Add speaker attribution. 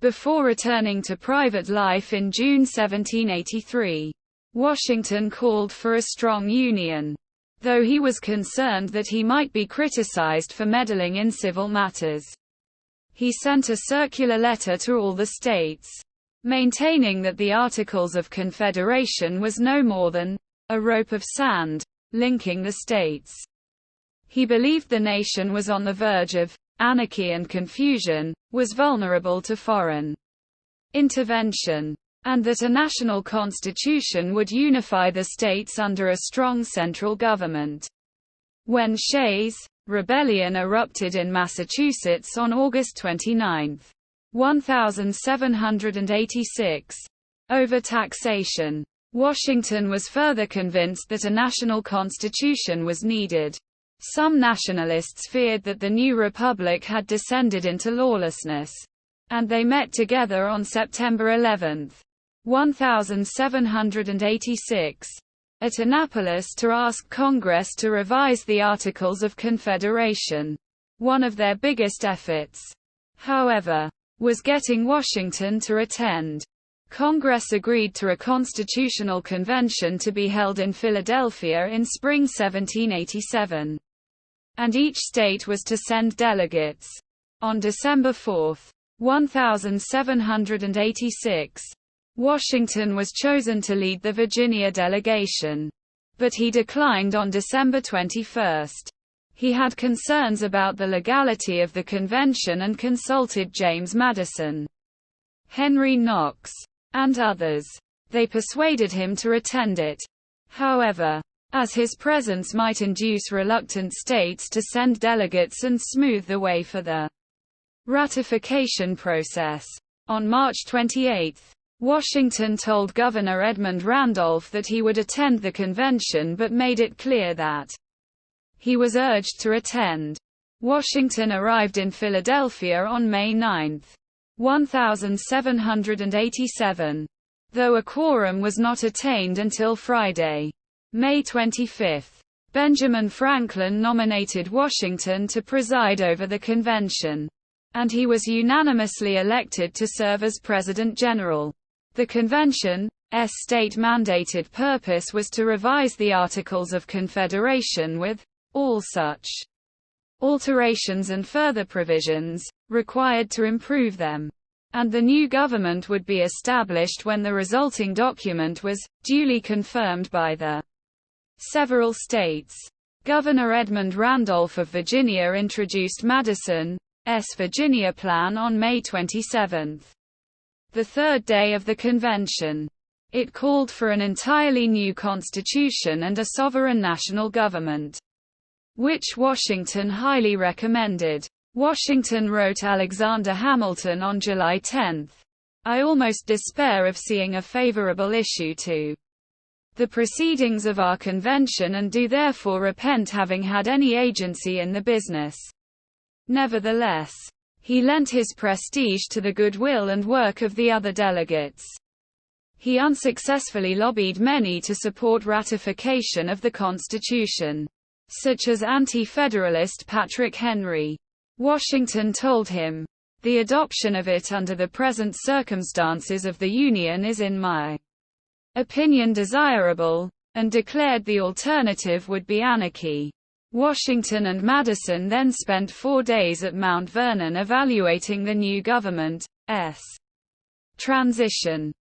Speaker 1: before returning to private life in June 1783. Washington called for a strong union, though he was concerned that he might be criticized for meddling in civil matters. He sent a circular letter to all the states, maintaining that the Articles of Confederation was no more than a rope of sand linking the states. He believed the nation was on the verge of anarchy and confusion, was vulnerable to foreign intervention, and that a national constitution would unify the states under a strong central government. When Shays' rebellion erupted in Massachusetts on August 29, 1786, over taxation, Washington was further convinced that a national constitution was needed. Some nationalists feared that the new republic had descended into lawlessness, and they met together on September 11, 1786, at Annapolis to ask Congress to revise the Articles of Confederation. One of their biggest efforts, however, was getting Washington to attend. Congress agreed to a constitutional convention to be held in Philadelphia in spring 1787, and each state was to send delegates. On December 4, 1786, Washington was chosen to lead the Virginia delegation, but he declined on December 21. He had concerns about the legality of the convention and consulted James Madison, Henry Knox, and others. They persuaded him to attend it. However, as his presence might induce reluctant states to send delegates and smooth the way for the ratification process, on March 28, Washington told Governor Edmund Randolph that he would attend the convention but made it clear that he was urged to attend. Washington arrived in Philadelphia on May 9, 1787, though a quorum was not attained until Friday, May 25. Benjamin Franklin nominated Washington to preside over the convention, and he was unanimously elected to serve as President General. The convention's state-mandated purpose was to revise the Articles of Confederation with all such alterations and further provisions required to improve them, and the new government would be established when the resulting document was duly confirmed by the several states. Governor Edmund Randolph of Virginia introduced Madison's Virginia Plan on May 27, the third day of the convention. It called for an entirely new constitution and a sovereign national government, which Washington highly recommended. Washington wrote Alexander Hamilton on July 10, "I almost despair of seeing a favorable issue to the proceedings of our convention and do therefore repent having had any agency in the business." Nevertheless, he lent his prestige to the goodwill and work of the other delegates. He unsuccessfully lobbied many to support ratification of the Constitution, such as anti-federalist Patrick Henry. Washington told him, "The adoption of it under the present circumstances of the Union is in my opinion desirable," and declared the alternative would be anarchy. Washington and Madison then spent 4 days at Mount Vernon evaluating the new government's transition.